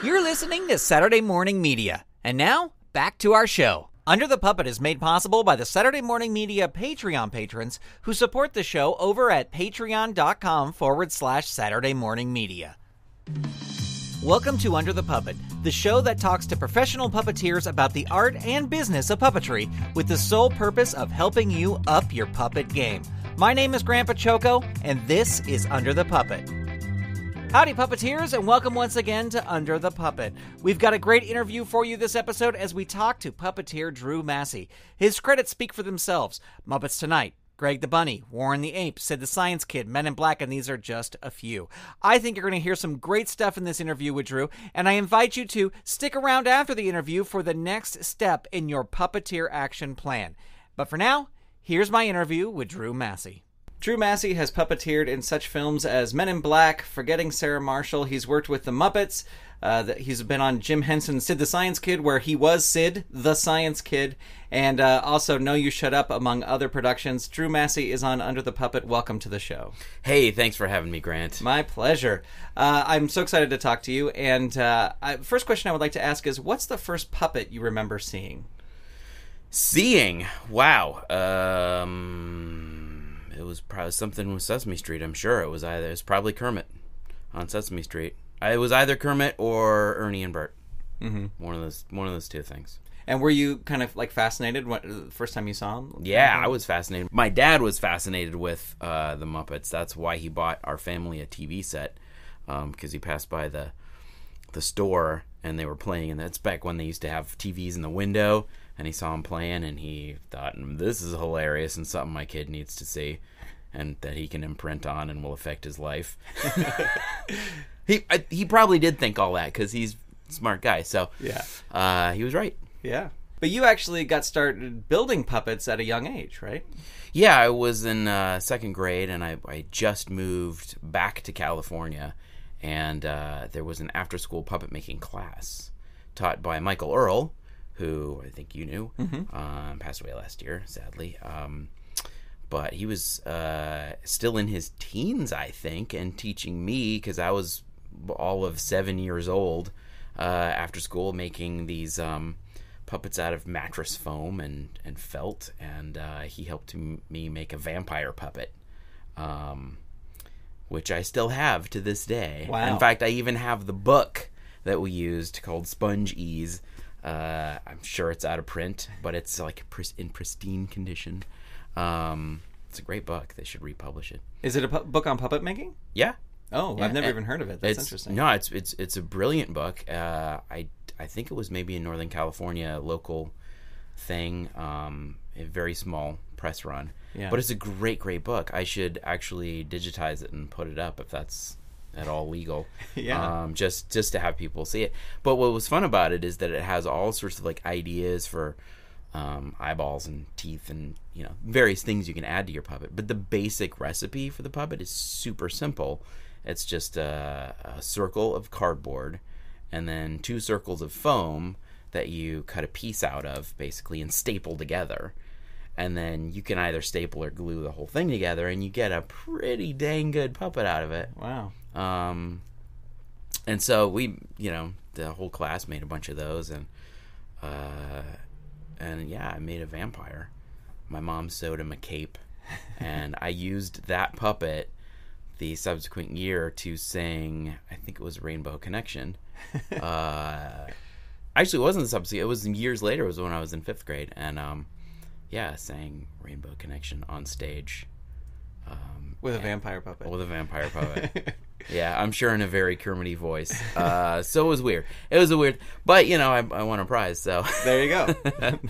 You're listening to Saturday Morning Media. And now, back to our show. Under the Puppet is made possible by the Saturday Morning Media Patreon patrons who support the show over at patreon.com/Saturday Morning Media. Welcome to Under the Puppet, the show that talks to professional puppeteers about the art and business of puppetry with the sole purpose of helping you up your puppet game. My name is Grandpa Choco, and this is Under the Puppet. Howdy, puppeteers, and welcome once again to Under the Puppet. We've got a great interview for you this episode as we talk to puppeteer Drew Massey. His credits speak for themselves. Muppets Tonight, Greg the Bunny, Warren the Ape, Sid the Science Kid, Men in Black, and these are just a few. I think you're going to hear some great stuff in this interview with Drew, and I invite you to stick around after the interview for the next step in your puppeteer action plan. But for now, here's my interview with Drew Massey. Drew Massey has puppeteered in such films as Men in Black, Forgetting Sarah Marshall. He's worked with the Muppets. He's been on Jim Henson's Sid the Science Kid, where he was Sid the Science Kid, and also No You Shut Up, among other productions. Drew Massey is on Under the Puppet. Welcome to the show. Hey, thanks for having me, Grant. My pleasure. I'm so excited to talk to you. And first question I would like to ask is, what's the first puppet you remember seeing? Wow. It was probably something with Sesame Street, I'm sure. It was probably Kermit on Sesame Street. It was either Kermit or Ernie and Bert. Mm-hmm. One of those two things. And were you kind of like fascinated the first time you saw them? Yeah, I was fascinated. My dad was fascinated with the Muppets. That's why he bought our family a TV set, because he passed by the store and they were playing, and that's back when they used to have TVs in the window, and he saw them playing and he thought, this is hilarious and something my kid needs to see and that he can imprint on and will affect his life. He probably did think all that because he's a smart guy, so yeah, he was right. Yeah. But you actually got started building puppets at a young age, right? Yeah, I was in second grade, and I just moved back to California, and there was an after-school puppet-making class taught by Michael Earl, who I think you knew, passed away last year, sadly. But he was still in his teens, I think, and teaching me, because I was all of 7 years old, after school, making these puppets out of mattress foam and felt, and he helped me make a vampire puppet, which I still have to this day. Wow. In fact, I even have the book that we used called Sponge Ease. I'm sure it's out of print, but it's like in pristine condition. It's a great book. They should republish it. Is it a book on puppet making? Yeah. Oh, yeah. I've never even heard of it. That's interesting. No, it's a brilliant book. I think it was maybe in Northern California, a local thing, a very small press run. Yeah. But it's a great book. I should actually digitize it and put it up if that's at all legal. Yeah. Just to have people see it. But what was fun about it is that it has all sorts of like ideas for eyeballs and teeth and various things you can add to your puppet. But the basic recipe for the puppet is super simple. It's just a circle of cardboard and then 2 circles of foam that you cut a piece out of, basically, and staple together. And then you can either staple or glue the whole thing together, and you get a pretty dang good puppet out of it. Wow. And so we, the whole class made a bunch of those, and yeah, I made a vampire. My mom sewed him a cape, and I used that puppet the subsequent year to sing, I think it was Rainbow Connection. Actually, it wasn't the subsequent. It was years later. It was when I was in 5th grade, and sang Rainbow Connection on stage. With a vampire puppet. With a vampire puppet. Yeah, I'm sure in a very Kermit-y voice. So it was weird. But, I won a prize, so. There you go.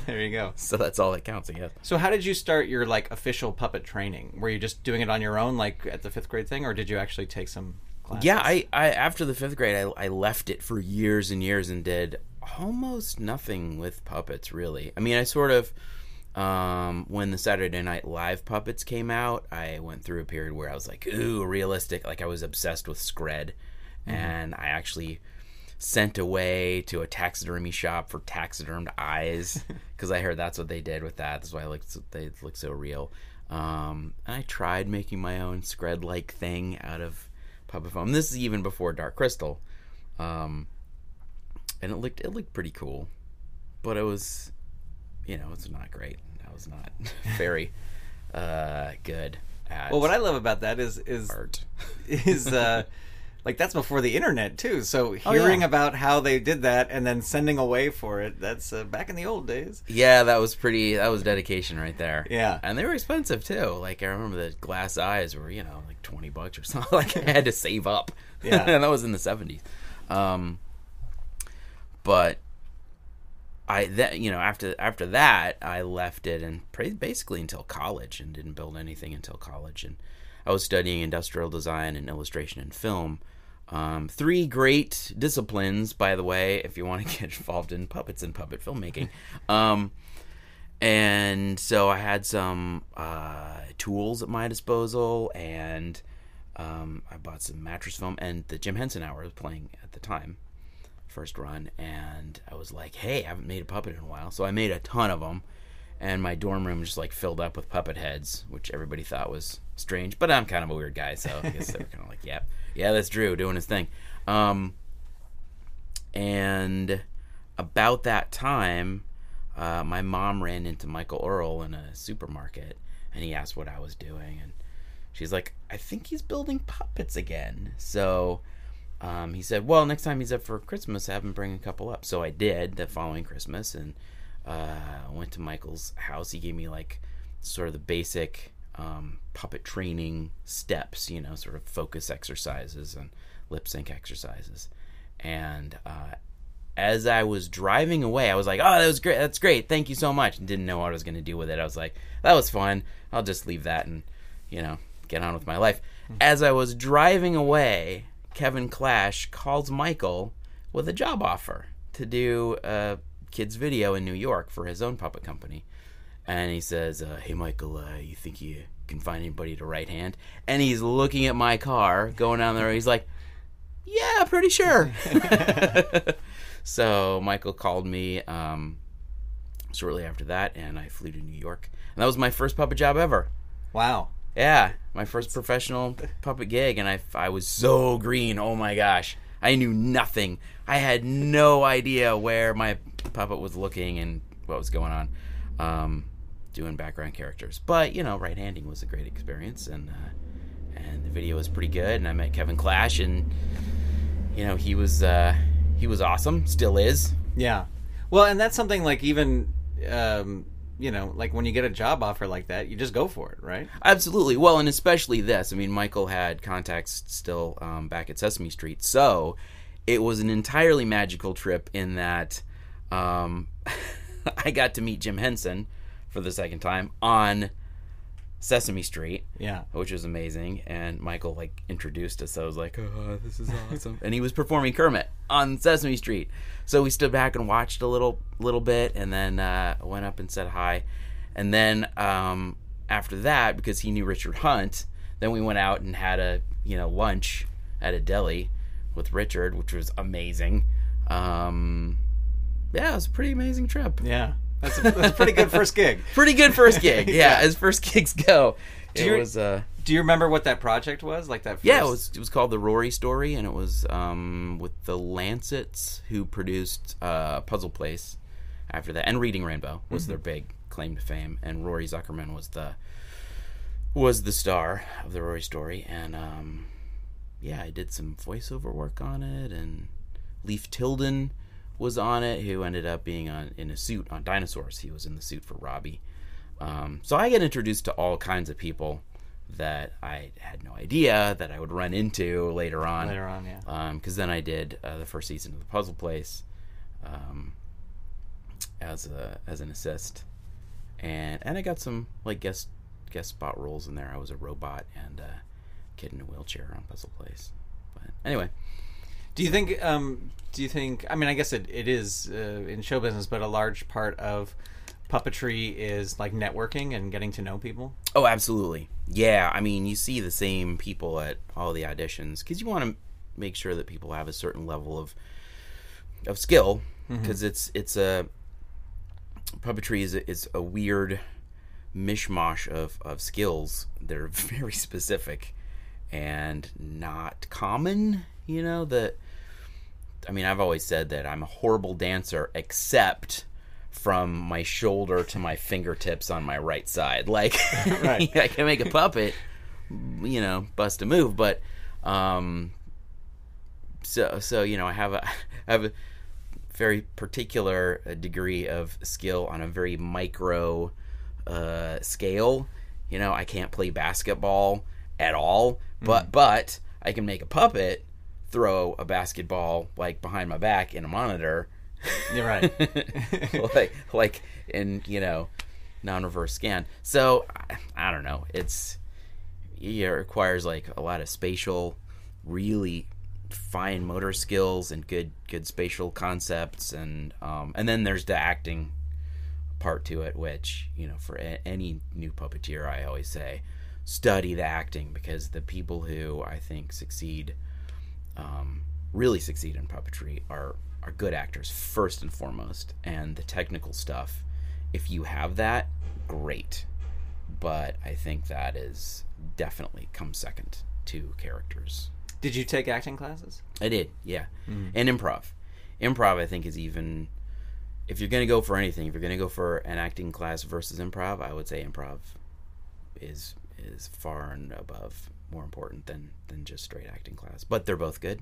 There you go. So that's all that counts, I guess. So how did you start your, official puppet training? Were you just doing it on your own, at the 5th grade thing, or did you actually take some classes? Yeah, I after the 5th grade, I left it for years and years and did almost nothing with puppets, really. I mean, I sort of... when the Saturday Night Live puppets came out, I went through a period where I was like, ooh, realistic. I was obsessed with Scred. And I actually sent away to a taxidermy shop for taxidermed eyes because I heard that's what they did with that. That's why they look so real. And I tried making my own Scred-like thing out of puppet foam. This is even before Dark Crystal. and it looked pretty cool, but it was, it's not great. I was not very good at. Well, what I love about that is art. is like that's before the internet too. So hearing about how they did that and then sending away for it, that's back in the old days. Yeah, that was dedication right there. Yeah. And they were expensive too. Like I remember the glass eyes were, like $20 or something. Like I had to save up. Yeah. And that was in the 70s. But after that, I left it and basically until college, and didn't build anything until college. And I was studying industrial design and illustration and film. 3 great disciplines, by the way, if you want to get involved in puppets and puppet filmmaking. And so I had some tools at my disposal, and I bought some mattress foam, and the Jim Henson Hour was playing at the time, first run, and I was like, hey, I haven't made a puppet in a while. So I made a ton of them, and my dorm room just like filled up with puppet heads, which everybody thought was strange, but I'm kind of a weird guy, so I guess they were kind of like, yeah, that's Drew doing his thing. And about that time, my mom ran into Michael Earl in a supermarket, and he asked what I was doing, and she's like, I think he's building puppets again. So he said, well, next time he's up for Christmas, have him bring a couple up. So I did the following Christmas, and went to Michael's house. He gave me like sort of the basic puppet training steps, sort of focus exercises and lip sync exercises. And as I was driving away, I was like, oh, that was great. That's great. Thank you so much. And didn't know what I was going to do with it. I was like, that was fun. I'll just leave that and, get on with my life. As I was driving away, Kevin Clash calls Michael with a job offer to do a kid's video in New York for his own puppet company. And he says, hey, Michael, you think you can find anybody to right hand? And he's looking at my car going down there. He's like, yeah, pretty sure. So Michael called me shortly after that, and I flew to New York. And that was my first puppet job ever. Wow. Yeah, my first professional puppet gig, and I was so green. Oh my gosh. I knew nothing. I had no idea where my puppet was looking and what was going on. Doing background characters. But, right-handing was a great experience, and the video was pretty good, and I met Kevin Clash, and, he was awesome, still is. Yeah. Well, and that's something like even, like when you get a job offer like that, you just go for it, right? Absolutely. Well, and especially this. I mean, Michael had contacts still back at Sesame Street, so it was an entirely magical trip in that I got to meet Jim Henson for the second time on Sesame Street, which was amazing. And Michael introduced us. So I was like, oh, this is awesome. And he was performing Kermit on Sesame Street. So we stood back and watched a little bit, and then went up and said hi. And then after that, because he knew Richard Hunt, then we went out and had a lunch at a deli with Richard, which was amazing. It was a pretty amazing trip. Yeah. That's a pretty good first gig. Pretty good first gig, yeah, as first gigs go. Do you remember what that project was? Like that first... Yeah, it was called The Rory Story, and it was with the Lancets, who produced Puzzle Place after that, and Reading Rainbow was their big claim to fame, and Rory Zuckerman was the star of The Rory Story, and I did some voiceover work on it, and Leif Tilden was on it, who ended up being in a suit on Dinosaurs. He was in the suit for Robbie. So I get introduced to all kinds of people that I had no idea that I would run into later on. Yeah. Because then I did the first season of The Puzzle Place as an assist, and I got some guest spot roles in there. I was a robot and a kid in a wheelchair on Puzzle Place. But anyway. Do you think, I mean, I guess it is in show business, but a large part of puppetry is networking and getting to know people? Oh, absolutely. Yeah, I mean, you see the same people at all the auditions because you want to make sure that people have a certain level of skill, because it's puppetry is a weird mishmash of skills that are very specific and not common. I mean, I've always said that I'm a horrible dancer, except from my shoulder to my fingertips on my right side. Like, Right. I can make a puppet, bust a move, but so I have a very particular degree of skill on a very micro scale. I can't play basketball at all, but I can make a puppet throw a basketball like behind my back in a monitor. You're right. like in non-reverse scan. So I don't know. It requires like a lot of spatial, really fine motor skills and good spatial concepts, and then there's the acting part to it, which for any new puppeteer, I always say study the acting, because the people who I think really succeed in puppetry are good actors first and foremost, and the technical stuff, if you have that, great, but I think that is definitely comes second to characters. Did you take acting classes? I did, yeah. And improv I think is even, if you're going to go for anything, if you're going to go for an acting class versus improv, I would say improv is far and above more important than just straight acting class, but they're both good.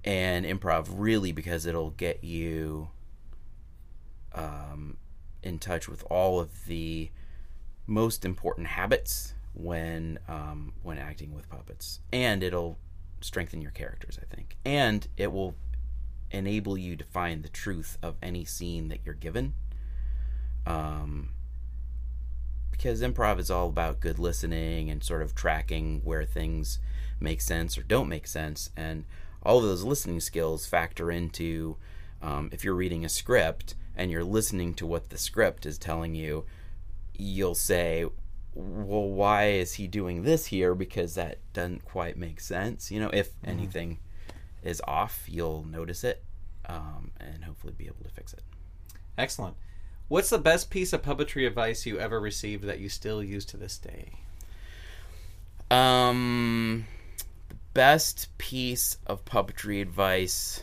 And improv really, because it'll get you in touch with all of the most important habits when acting with puppets, and it'll strengthen your characters, I think, and it will enable you to find the truth of any scene that you're given, because improv is all about good listening and sort of tracking where things make sense or don't make sense, and all of those listening skills factor into if you're reading a script and you're listening to what the script is telling you, you'll say, well, why is he doing this here? Because that doesn't quite make sense. If anything is off, you'll notice it, and hopefully be able to fix it. Excellent. What's the best piece of puppetry advice you ever received that you still use to this day? The best piece of puppetry advice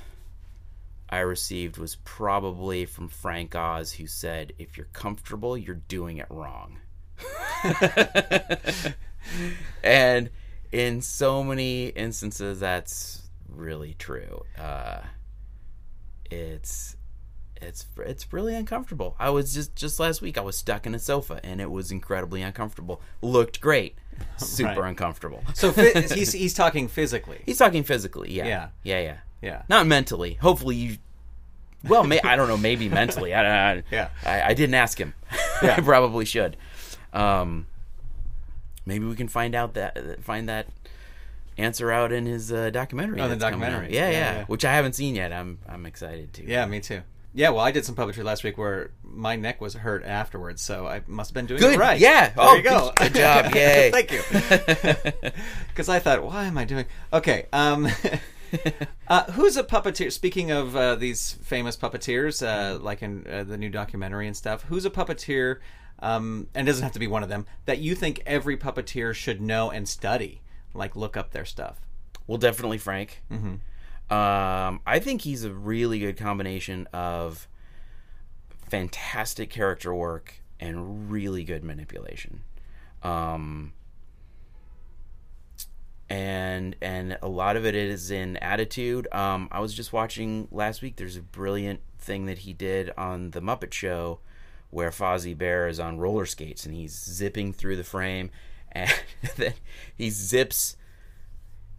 I received was probably from Frank Oz, who said, if you're comfortable, you're doing it wrong. And in so many instances, that's really true. It's really uncomfortable. I was just last week, I was stuck in a sofa, and it was incredibly uncomfortable. Looked great. Super uncomfortable. So he's talking physically. He's talking physically, yeah. Yeah. Not mentally. Hopefully you... Well, I don't know, maybe mentally. I didn't ask him. Yeah. I probably should. Maybe we can find that answer out in his documentary. Oh, the documentary. Yeah. Which I haven't seen yet. I'm excited to. Yeah, me too. Yeah, well, I did some puppetry last week where my neck was hurt afterwards, so I must have been doing it right. Yeah. There you go. Good job. Yay. Thank you. Because I thought, why am I doing... Okay. Who's a puppeteer? Speaking of these famous puppeteers, like in the new documentary and stuff, who's a puppeteer, and it doesn't have to be one of them, that you think every puppeteer should know and study? Like, look up their stuff. Well, definitely Frank. Mm-hmm. I think he's a really good combination of fantastic character work and really good manipulation. And a lot of it is in attitude. I was just watching last week, there's a brilliant thing that he did on The Muppet Show where Fozzie Bear is on roller skates and he's zipping through the frame, and then he zips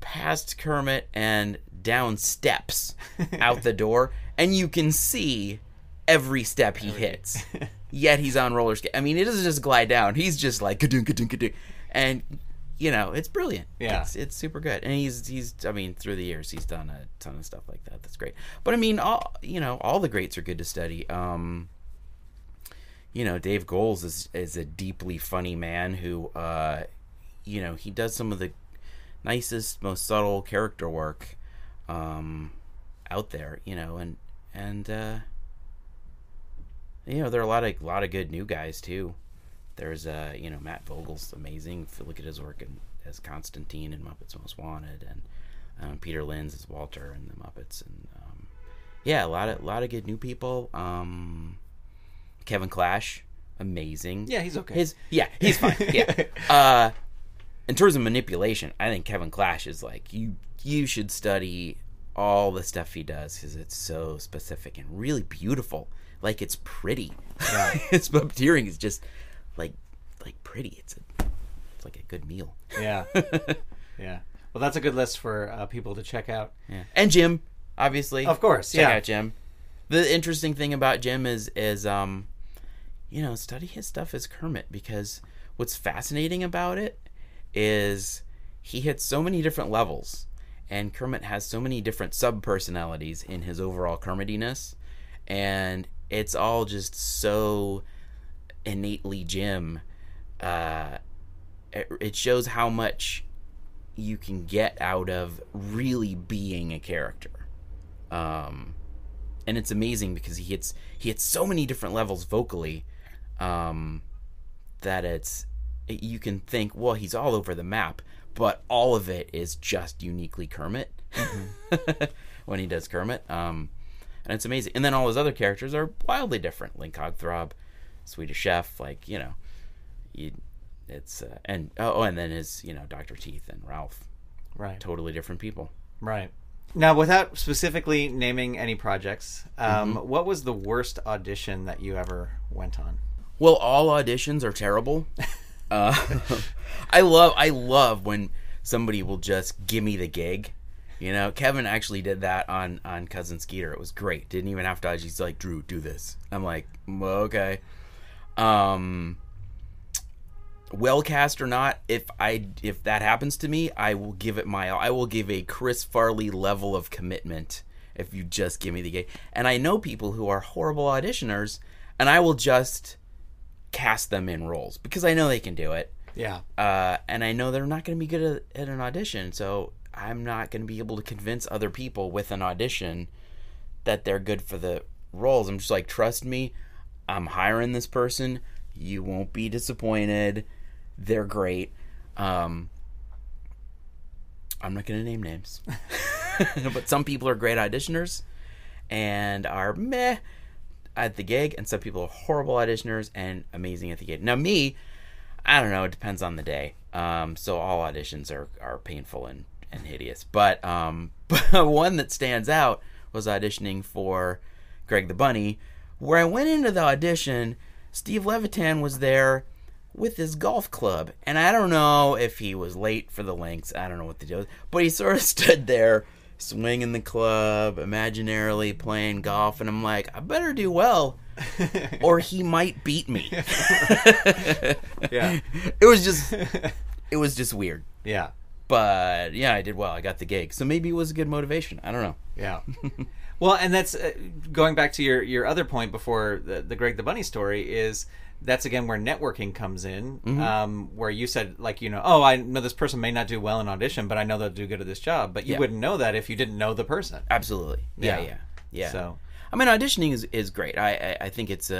past Kermit and down steps out the door, and you can see every step he hits. Yet he's on roller skates. I mean, it doesn't just glide down. He's just like ka-dunk, ka-dunk, ka-dunk. And it's brilliant. Yeah, it's super good. And he's I mean, through the years he's done a ton of stuff like that. That's great. But I mean, all the greats are good to study. Dave Goelz is a deeply funny man who he does some of the nicest, most subtle character work out there, and there are a lot of good new guys too. There's Matt Vogel's amazing. If you look at his work as Constantine in Muppets Most Wanted, and Peter Linz is Walter in the Muppets, and yeah, a lot of good new people. Kevin Clash, amazing. Yeah, he's okay. He's fine. Yeah. In terms of manipulation, I think Kevin Clash is like you should study all the stuff he does because it's so specific and really beautiful. Like, it's pretty. Yeah. His puppeteering is just like pretty. It's like a good meal. Yeah. Yeah. Well, that's a good list for people to check out. Yeah. And Jim, obviously. Of course, check out Jim. The interesting thing about Jim is study his stuff as Kermit, because what's fascinating about it is he hits so many different levels, and Kermit has so many different sub-personalities in his overall Kermitiness, and it's all just so innately Jim. It shows how much you can get out of really being a character. And it's amazing because he hits so many different levels vocally, that you can think, well, he's all over the map, but all of it is just uniquely Kermit. Mm-hmm. When he does Kermit. And it's amazing. And then all his other characters are wildly different. Link Hogthrob, Swedish Chef, and then his, Dr. Teeth and Ralph. Right. Totally different people. Right. Now, without specifically naming any projects, what was the worst audition that you ever went on? Well, all auditions are terrible. I love when somebody will just give me the gig. Kevin actually did that on Cousin Skeeter. It was great. Didn't even have to audition. He's like, Drew, do this. I'm like, well, okay. Well cast or not, if that happens to me, I will give a Chris Farley level of commitment if you just give me the gig. And I know people who are horrible auditioners, and I will just cast them in roles because I know they can do it. Yeah. And I know they're not going to be good at an audition, so I'm not going to be able to convince other people with an audition that they're good for the roles. I'm just like, trust me, I'm hiring this person. You won't be disappointed. They're great. I'm not going to name names. But some people are great auditioners and are meh at the gig, and some people are horrible auditioners and amazing at the gig. Now me, I don't know, it depends on the day. So all auditions are painful and hideous. But one that stands out was auditioning for Greg the Bunny, where I went into the audition. Steve Levitan was there with his golf club, and I don't know if he was late for the links. I don't know what the deal was, but he sort of stood there swinging the club, imaginarily playing golf, and I'm like, I better do well, or he might beat me. Yeah, it was just weird. Yeah, but yeah, I did well. I got the gig, so maybe it was a good motivation. I don't know. Yeah. Well, and that's going back to your other point before the Greg the Bunny story is that's again where networking comes in, where you said I know this person may not do well in audition, but I know they'll do good at this job. But you wouldn't know that if you didn't know the person. Absolutely. Yeah. So, I mean, auditioning is great. I think it's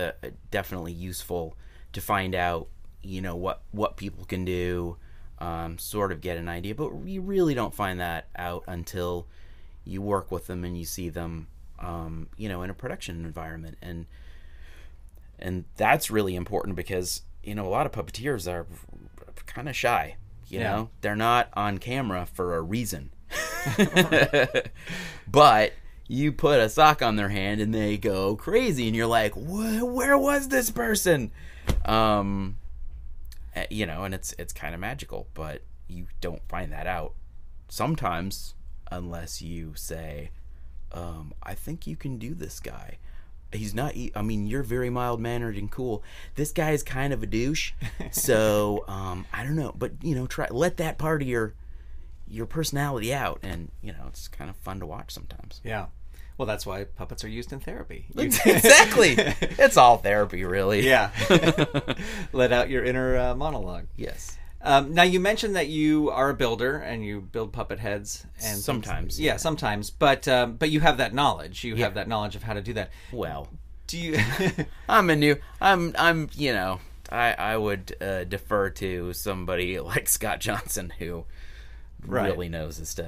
definitely useful to find out, what people can do, sort of get an idea. But you really don't find that out until you work with them and you see them, in a production environment. And that's really important because, a lot of puppeteers are kind of shy, you know? They're not on camera for a reason. But you put a sock on their hand and they go crazy and you're like, where was this person? And it's kind of magical, but you don't find that out sometimes unless you say, I think you can do this guy. He's not, you're very mild-mannered and cool. This guy is kind of a douche. So, I don't know. But, let that part of your personality out. And, it's kind of fun to watch sometimes. Yeah. Well, that's why puppets are used in therapy. Exactly. It's all therapy, really. Yeah. Let out your inner monologue. Yes. Now, you mentioned that you are a builder and you build puppet heads. And sometimes. Yeah, sometimes. But you have that knowledge. You have that knowledge of how to do that. Well. Do you... I would defer to somebody like Scott Johnson who really knows as to,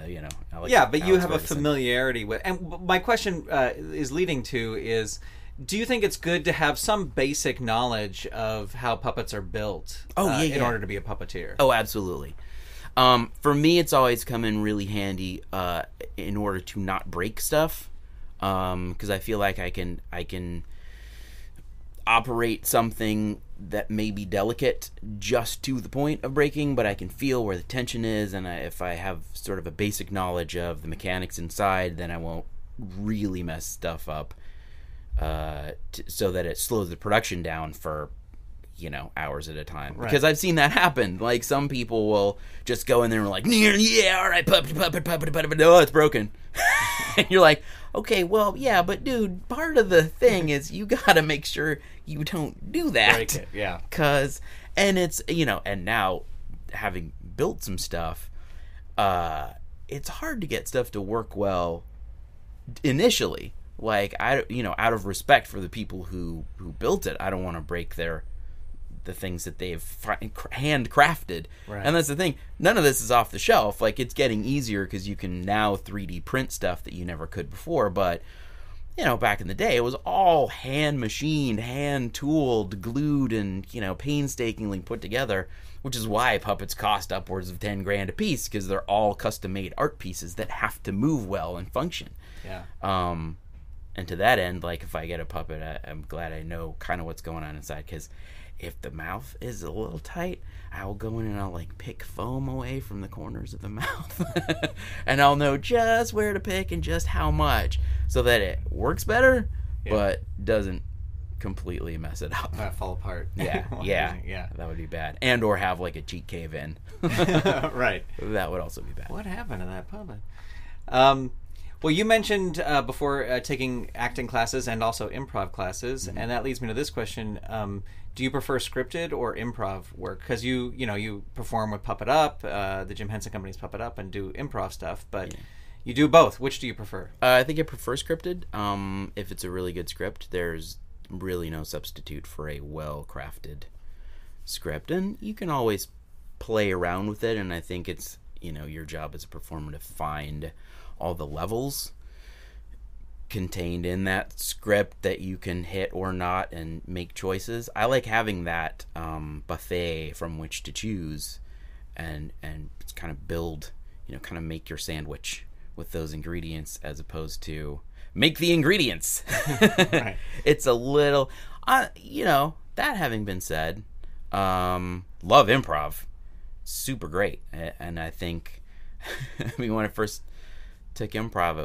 Alex, yeah, but you Alex have Ferguson. a familiarity with. And my question is leading to is, do you think it's good to have some basic knowledge of how puppets are built in order to be a puppeteer? Oh, absolutely. For me, it's always come in really handy in order to not break stuff, because I feel like I can operate something that may be delicate just to the point of breaking, but I can feel where the tension is, and if I have sort of a basic knowledge of the mechanics inside, then I won't really mess stuff up, so that it slows the production down for hours at a time. Right. Because I've seen that happen. Like, some people will just go in there and like, yeah, all right, puppet, no, it's broken. And you're like, okay, well, yeah, but dude, part of the thing is you gotta make sure you don't do that. Break it, yeah. And it's, and now, having built some stuff, it's hard to get stuff to work well initially. Like, out of respect for the people who built it, I don't want to break the things that they've handcrafted. Right. And that's the thing. None of this is off the shelf. Like, it's getting easier because you can now 3D print stuff that you never could before. But, back in the day, it was all hand machined, hand tooled, glued, and, painstakingly put together, which is why puppets cost upwards of $10,000 a piece, because they're all custom made art pieces that have to move well and function. Yeah. And to that end, like, if I get a puppet, I'm glad I know kind of what's going on inside, because if the mouth is a little tight, I will go in and I'll like pick foam away from the corners of the mouth. And I'll know just where to pick and just how much, so that it works better, but doesn't completely mess it up. Fall apart. Yeah. That would be bad. And or have like a cheek cave in. Right. That would also be bad. What happened to that puppet? Well, you mentioned before taking acting classes and also improv classes, mm-hmm. and that leads me to this question. Do you prefer scripted or improv work? Because you perform with Puppet Up, the Jim Henson Company's Puppet Up, and do improv stuff, but you do both. Which do you prefer? I think I prefer scripted. If it's a really good script, there's really no substitute for a well-crafted script, and you can always play around with it, and I think it's your job as a performer to find all the levels contained in that script that you can hit or not and make choices. I like having that buffet from which to choose and kind of build, kind of make your sandwich with those ingredients, as opposed to make the ingredients. Right. It's a little, that having been said, love improv. Super great. And I think, when I first took improv,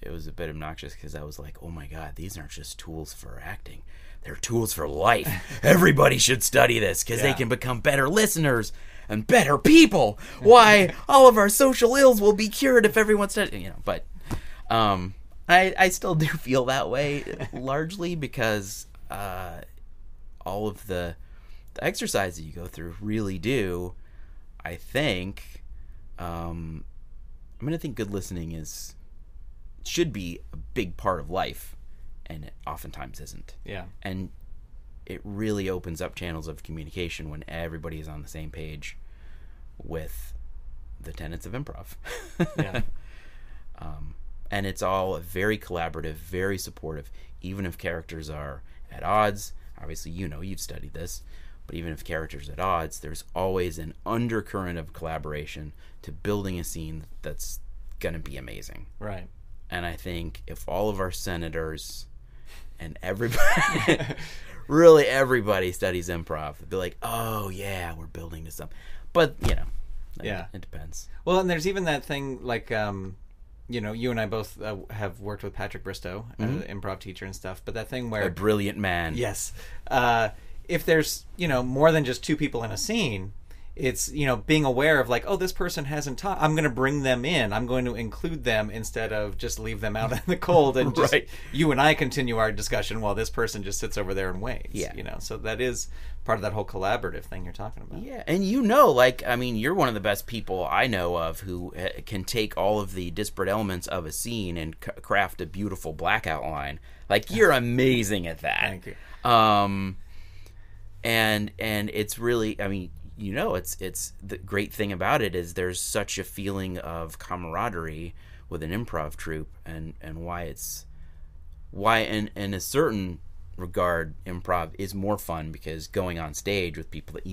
it was a bit obnoxious, because I was like, oh my god, these aren't just tools for acting, they're tools for life. Everybody should study this, because they can become better listeners and better people. Why, all of our social ills will be cured if everyone studies, but I still do feel that way, largely because all of the exercises you go through really do, I think, I think good listening should be a big part of life, and it oftentimes isn't. Yeah. And it really opens up channels of communication when everybody is on the same page with the tenets of improv. Yeah. And it's all very collaborative, very supportive, even if characters are at odds. Obviously, you've studied this, but even if characters are at odds, there's always an undercurrent of collaboration to building a scene that's going to be amazing. Right. And I think if all of our senators and everybody, really everybody studies improv, they'd be like, oh yeah, we're building to something. But, it depends. Well, and there's even that thing, like, you and I both have worked with Patrick Bristow, an improv teacher and stuff, but that thing where... A brilliant man. Yes. If there's, more than just two people in a scene, it's, being aware of like, oh, this person hasn't talked. I'm going to bring them in. I'm going to include them instead of just leave them out in the cold and just you and I continue our discussion while this person just sits over there and waits. Yeah. So that is part of that whole collaborative thing you're talking about. Yeah, and you're one of the best people I know of who can take all of the disparate elements of a scene and craft a beautiful black outline. Like, you're amazing at that. Thank you. And it's really, it's the great thing about it is there's such a feeling of camaraderie with an improv troupe, and why in a certain regard improv is more fun, because going on stage with people that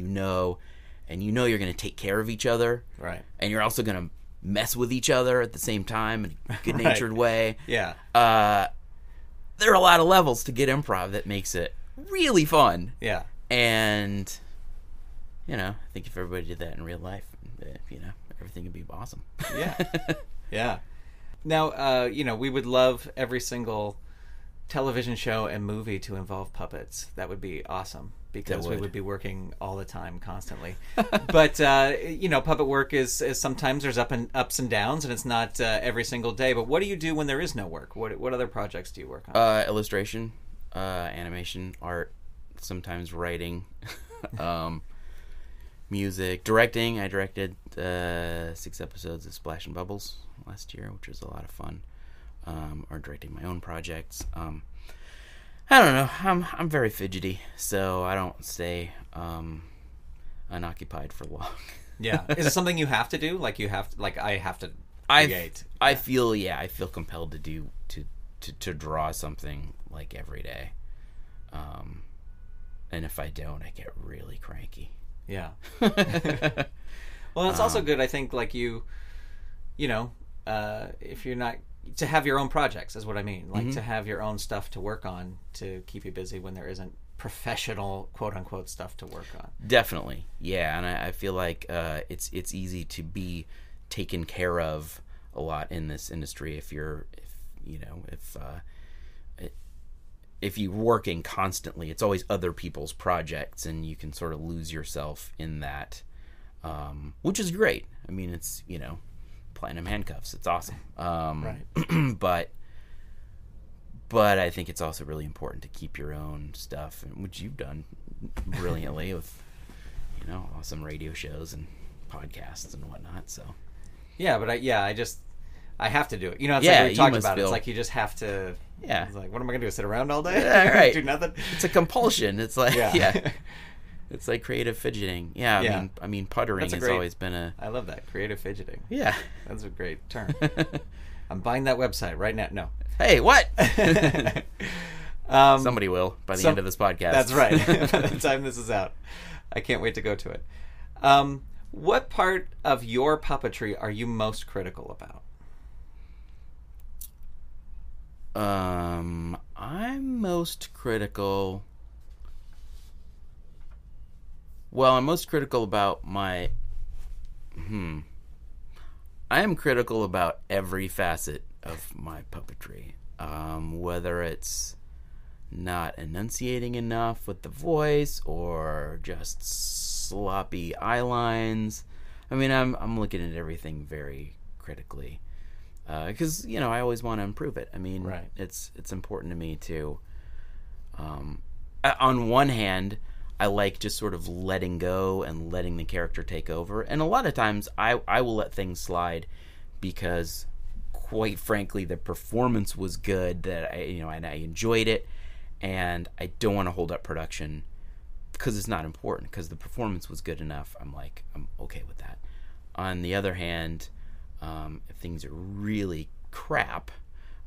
and you're going to take care of each other, right, and you're also going to mess with each other at the same time in a good-natured way. Yeah. There are a lot of levels to good improv that makes it really fun. Yeah. And I think if everybody did that in real life, everything would be awesome. Yeah. Yeah. Now, we would love every single television show and movie to involve puppets. That would be awesome, because we would be working all the time, constantly. But puppet work is sometimes there's ups and downs, and it's not every single day. But what do you do when there is no work? What other projects do you work on? Illustration, animation, art, sometimes writing, music, directing. I directed 6 episodes of Splash and Bubbles last year, which was a lot of fun. Or directing my own projects. I don't know. I'm very fidgety, so I don't stay unoccupied for long. Yeah. Is it something you have to do? Like I have to create. I feel compelled to do to draw something like every day. And if I don't, I get really cranky. Yeah. Well, it's also good, I think, like if you're not, to have your own projects is what I mean. Like to have your own stuff to work on to keep you busy when there isn't professional, quote unquote, stuff to work on. Definitely. Yeah. And I feel like it's easy to be taken care of a lot in this industry if you're working constantly. It's always other people's projects, and you can sort of lose yourself in that, which is great. I mean, it's platinum handcuffs. It's awesome. Right. But I think it's also really important to keep your own stuff, which you've done brilliantly with, awesome radio shows and podcasts and whatnot. So. Yeah, but I have to do it. It's yeah, like we talked about it. It's like you just have to. Yeah. It's like, what am I going to do? Sit around all day? Yeah, right. Do nothing? It's a compulsion. It's like, yeah. It's like creative fidgeting. Yeah, I mean puttering has always been a... I love that. Creative fidgeting. Yeah. That's a great term. I'm buying that website right now. No. Hey, what? Somebody will by the end of this podcast. That's right. By the time this is out. I can't wait to go to it. What part of your puppetry are you most critical about? I'm most critical... Well, I'm most critical about I am critical about every facet of my puppetry. Whether it's not enunciating enough with the voice or just sloppy eye lines. I mean, I'm looking at everything very critically. Because, I always want to improve it. I mean, right. It's important to me to, on one hand, I like just sort of letting go and letting the character take over. And a lot of times I will let things slide because, quite frankly, the performance was good, that and I enjoyed it, and I don't want to hold up production because it's not important, because the performance was good enough. I'm okay with that. On the other hand, if things are really crap,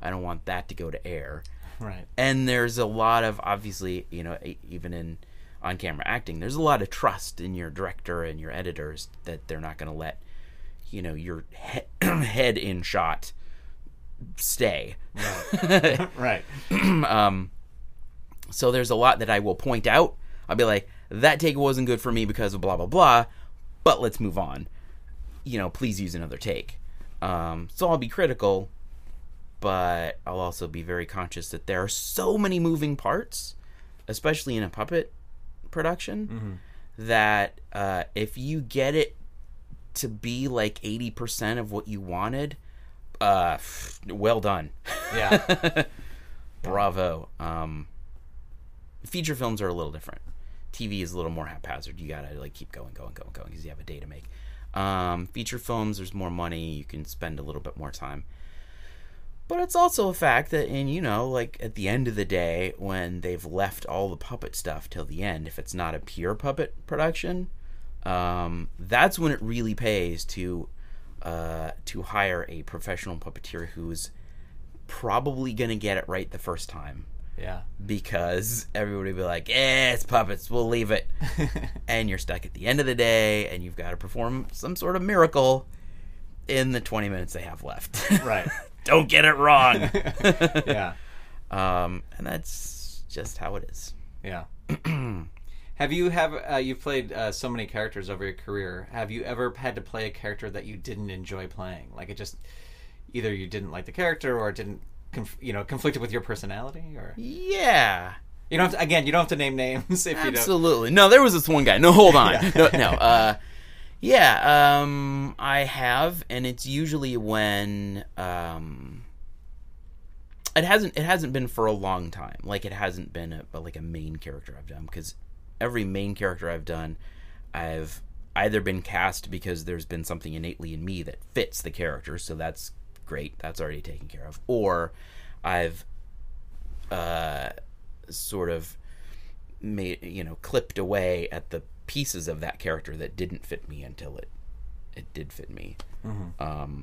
I don't want that to go to air. Right. And there's a lot of, obviously, even in on-camera acting, there's a lot of trust in your director and your editors that they're not going to let, your head in shot stay. Right. Right. So there's a lot that I will point out. I'll be like, that take wasn't good for me because of blah, blah, blah, but let's move on. Please use another take. So I'll be critical, but I'll also be very conscious that there are so many moving parts, especially in a puppet production, that if you get it to be like 80% of what you wanted, well done. Yeah. Bravo. Feature films are a little different. TV is a little more haphazard. You gotta keep going because you have a day to make. Feature films, there's more money, you can spend a little bit more time. But it's also a fact that at the end of the day, when they've left all the puppet stuff till the end, if it's not a pure puppet production, that's when it really pays to hire a professional puppeteer who's probably gonna get it right the first time. Yeah. Because everybody will be like, it's puppets, we'll leave it. And you're stuck at the end of the day, and you've got to perform some sort of miracle in the 20 minutes they have left. Right. Don't get it wrong. Yeah. And that's just how it is. Yeah. You've played so many characters over your career. Have you ever had to play a character that you didn't enjoy playing? Like, it just, either you didn't like the character or it didn't conflicted with your personality, or yeah, you don't have to name names if you don't. Absolutely. No, there was this one guy. No, hold on. Yeah. I have, and it's usually when it hasn't been for a long time. Like, it hasn't been a main character I've done, because every main character I've done, I've either been cast because there's been something innately in me that fits the character, so that's great, that's already taken care of, or I've sort of made, clipped away at the pieces of that character that didn't fit me until it did fit me. Mm-hmm.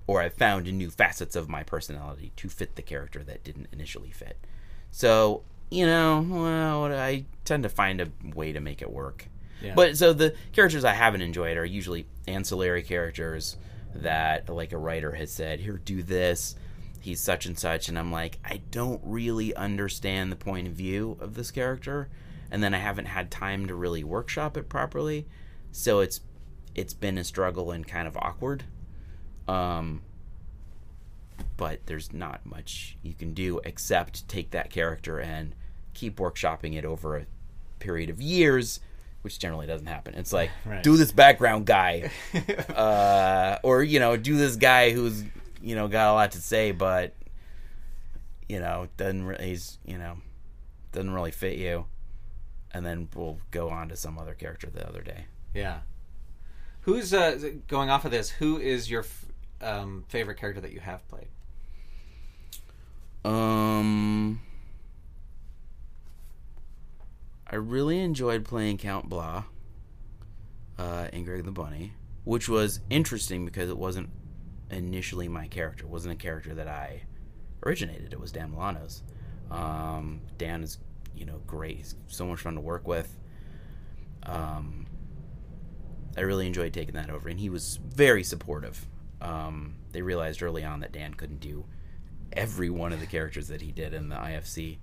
Or I've found new facets of my personality to fit the character that didn't initially fit. So, I tend to find a way to make it work. Yeah. But so the characters I haven't enjoyed are usually ancillary characters that, like, a writer has said, here, do this, he's such and such, and I'm like, I don't really understand the point of view of this character, and then I haven't had time to really workshop it properly, so it's been a struggle and kind of awkward. But there's not much you can do except take that character and keep workshopping it over a period of years, which generally doesn't happen. It's like, right, do this background guy, or do this guy who's got a lot to say, but doesn't really fit you, and then we'll go on to some other character the other day. Yeah. Who's going off of this? Who is your favorite character that you have played? I really enjoyed playing Count Blah in Greg the Bunny, which was interesting because it wasn't initially my character. It wasn't a character that I originated. It was Dan Milano's. Dan is, great. He's so much fun to work with. I really enjoyed taking that over, and he was very supportive. They realized early on that Dan couldn't do every one of the characters that he did in the IFC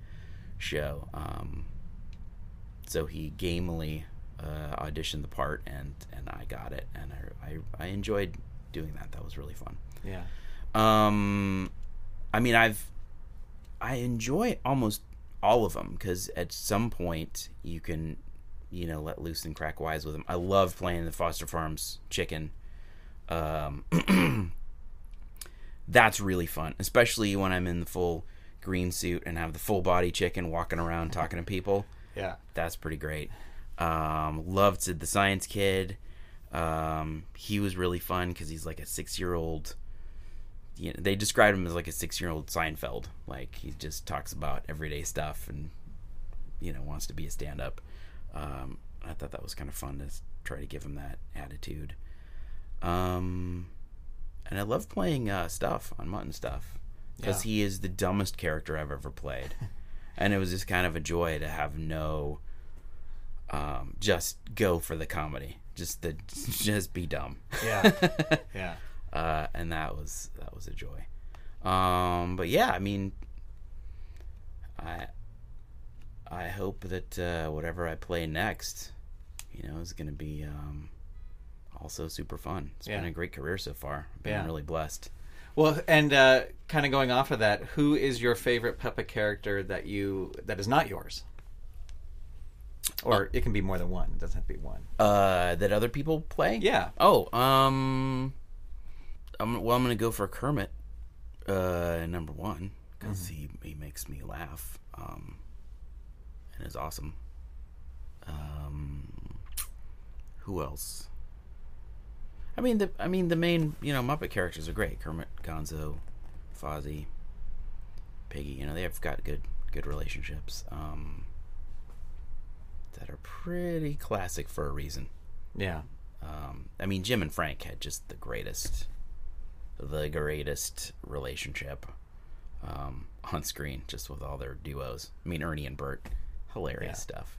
show. So he gamely auditioned the part, and I got it, and I enjoyed doing that. That was really fun. Yeah. I enjoy almost all of them, because at some point you can, let loose and crack wise with them. I love playing the Foster Farms chicken. That's really fun, especially when I'm in the full green suit and have the full body chicken walking around talking to people. Yeah, that's pretty great. Loved Sid the Science Kid. He was really fun because he's like a 6-year-old. They described him as like a 6-year-old Seinfeld. Like, he just talks about everyday stuff and wants to be a stand-up. I thought that was kind of fun to try to give him that attitude. And I love playing Stuff on Mutton Stuff, because he is the dumbest character I've ever played. And it was just kind of a joy to have just go for the comedy, just be dumb. Yeah, yeah. And that was a joy. But yeah, I hope that whatever I play next, is going to be also super fun. It's been a great career so far. I've been really blessed. Well, and kind of going off of that, who is your favorite puppet character that is not yours? Or it can be more than one. It doesn't have to be one. That other people play? Yeah. Oh, I'm going to go for Kermit, number one, because he makes me laugh, and is awesome. Who else? The main, Muppet characters are great. Kermit, Gonzo, Fozzie, Piggy. They have got good relationships. that are pretty classic for a reason. Yeah. I mean, Jim and Frank had just the greatest relationship on screen, just with all their duos. I mean, Ernie and Bert, hilarious stuff.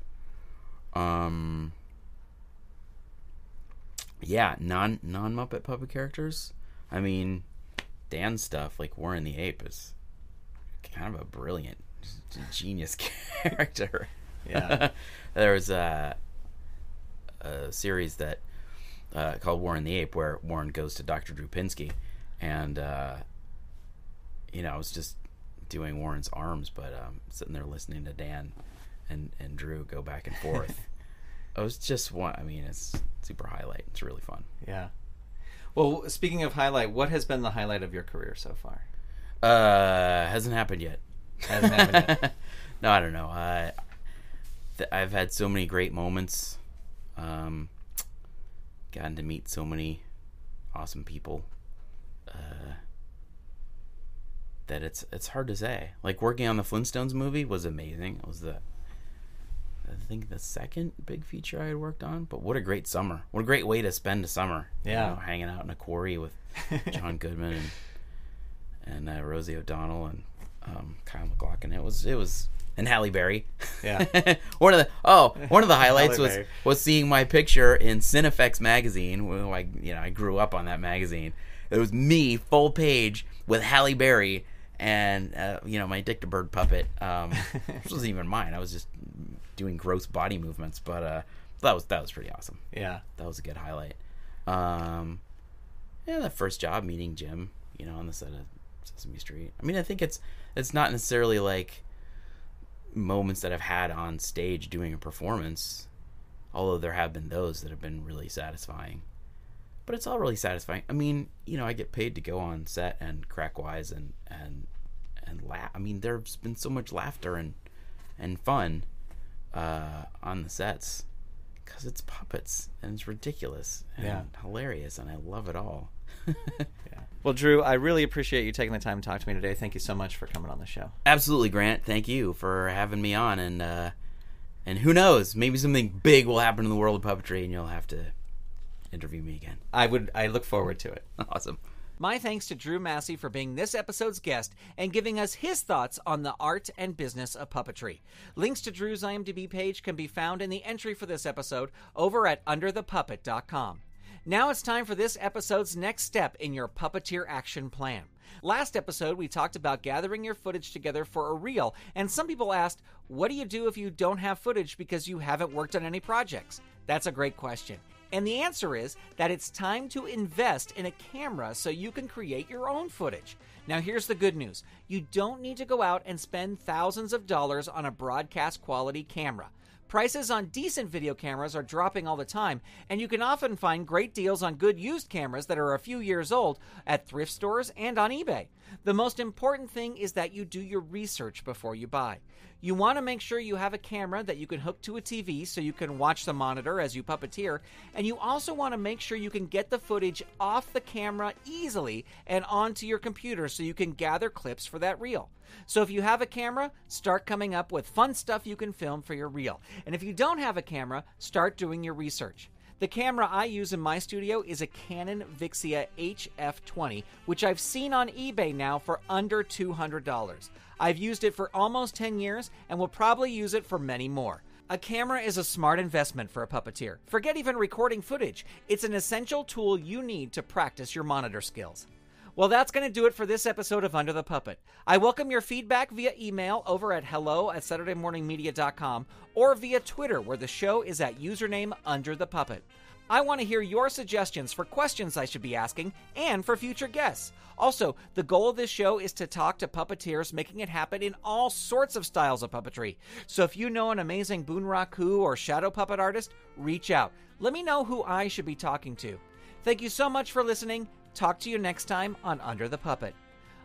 Yeah, non-Muppet puppet characters. I mean, Dan's stuff, like Warren the Ape, is kind of a brilliant, genius character. Yeah. There was a series that called Warren the Ape, where Warren goes to Dr. Drew Pinsky, and I was just doing Warren's arms, but sitting there listening to Dan and Drew go back and forth. It was just one. I mean, it's super highlight. It's really fun. Yeah. Well, speaking of highlight, what has been the highlight of your career so far? Hasn't happened yet. Hasn't happened yet. No, I don't know. I've had so many great moments. Gotten to meet so many awesome people. That it's hard to say. Like, working on the Flintstones movie was amazing. It was I think the second big feature I had worked on. But what a great summer! What a great way to spend a summer. Yeah, hanging out in a quarry with John Goodman and Rosie O'Donnell and Kyle MacLachlan. It was and Halle Berry. Yeah. one of the highlights was seeing my picture in Cinefex magazine. I grew up on that magazine. It was me, full page, with Halle Berry and my Dictabird puppet. Which wasn't even mine. I was just doing gross body movements, but that was pretty awesome. Yeah, that was a good highlight. That first job, meeting Jim, on the set of Sesame Street. I mean, I think it's not necessarily like moments that I've had on stage doing a performance, although there have been those that have been really satisfying. But it's all really satisfying. I mean, I get paid to go on set and crack wise and laugh. I mean, there's been so much laughter and fun on the sets because it's puppets and it's ridiculous and hilarious, and I love it all. Yeah. Well, Drew, I really appreciate you taking the time to talk to me today. Thank you so much for coming on the show. Absolutely, Grant. Thank you for having me on, and who knows, maybe something big will happen in the world of puppetry, and you'll have to interview me again. I look forward to it. Awesome. My thanks to Drew Massey for being this episode's guest and giving us his thoughts on the art and business of puppetry. Links to Drew's IMDb page can be found in the entry for this episode over at underthepuppet.com. Now it's time for this episode's next step in your puppeteer action plan. Last episode, we talked about gathering your footage together for a reel, and some people asked, what do you do if you don't have footage because you haven't worked on any projects? That's a great question. And the answer is that it's time to invest in a camera so you can create your own footage. Now here's the good news. You don't need to go out and spend thousands of dollars on a broadcast quality camera. Prices on decent video cameras are dropping all the time, and you can often find great deals on good used cameras that are a few years old at thrift stores and on eBay. The most important thing is that you do your research before you buy. You want to make sure you have a camera that you can hook to a TV so you can watch the monitor as you puppeteer, and you also want to make sure you can get the footage off the camera easily and onto your computer so you can gather clips for that reel. So if you have a camera, start coming up with fun stuff you can film for your reel. And if you don't have a camera, start doing your research. The camera I use in my studio is a Canon Vixia HF20, which I've seen on eBay now for under $200. I've used it for almost 10 years and will probably use it for many more. A camera is a smart investment for a puppeteer. Forget even recording footage. It's an essential tool you need to practice your monitor skills. Well, that's going to do it for this episode of Under the Puppet. I welcome your feedback via email over at hello@SaturdayMorningMedia.com or via Twitter, where the show is at username Under the Puppet. I want to hear your suggestions for questions I should be asking and for future guests. Also, the goal of this show is to talk to puppeteers making it happen in all sorts of styles of puppetry. So if you know an amazing Bunraku or shadow puppet artist, reach out. Let me know who I should be talking to. Thank you so much for listening. Talk to you next time on Under the Puppet.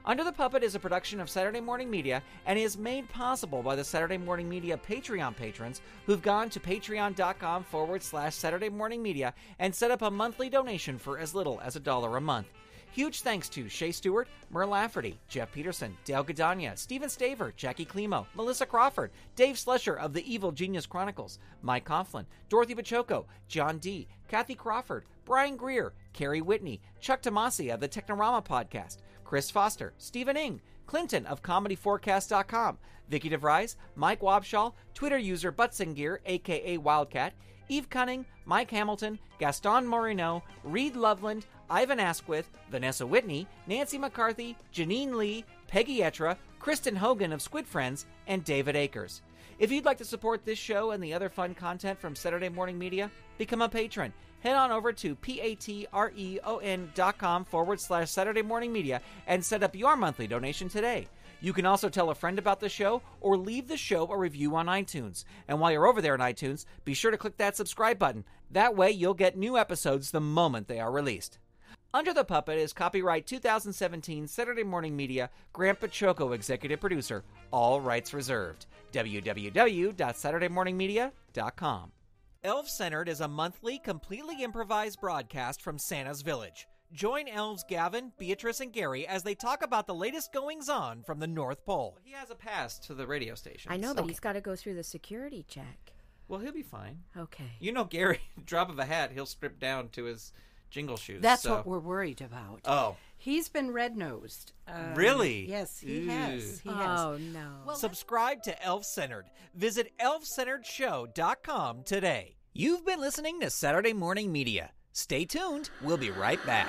Under the Puppet is a production of Saturday Morning Media and is made possible by the Saturday Morning Media Patreon patrons who've gone to patreon.com/Saturday Morning Media and set up a monthly donation for as little as $1 a month. Huge thanks to Shay Stewart, Merle Lafferty, Jeff Peterson, Dale Gadania, Stephen Staver, Jackie Klimo, Melissa Crawford, Dave Slusher of the Evil Genius Chronicles, Mike Coughlin, Dorothy Pachoco, John D., Kathy Crawford, Brian Greer, Carrie Whitney, Chuck Tomasi of the Technorama Podcast, Chris Foster, Stephen Ing, Clinton of ComedyForecast.com, Vicky DeVries, Mike Wobschall, Twitter user Buttsinggear, a.k.a. Wildcat, Eve Cunning, Mike Hamilton, Gaston Moreno, Reed Loveland, Ivan Asquith, Vanessa Whitney, Nancy McCarthy, Janine Lee, Peggy Etra, Kristen Hogan of Squid Friends, and David Akers. If you'd like to support this show and the other fun content from Saturday Morning Media, become a patron. Head on over to patreon.com/Saturday Morning Media and set up your monthly donation today. You can also tell a friend about the show or leave the show a review on iTunes. And while you're over there on iTunes, be sure to click that subscribe button. That way you'll get new episodes the moment they are released. Under the Puppet is copyright 2017 Saturday Morning Media, Grant Pachoco executive producer, all rights reserved. www.saturdaymorningmedia.com. Elf-Centered is a monthly, completely improvised broadcast from Santa's Village. Join elves Gavin, Beatrice, and Gary as they talk about the latest goings-on from the North Pole. He has a pass to the radio station. I know, but he's got to go through the security check. Well, he'll be fine. Okay. You know Gary, drop of a hat, he'll strip down to his jingle shoes. That's what we're worried about. Oh. He's been red-nosed. Really? Yes, he has. He has. Oh, no. Well, subscribe to Elf-Centered. Visit elfcenteredshow.com today. You've been listening to Saturday Morning Media. Stay tuned. We'll be right back.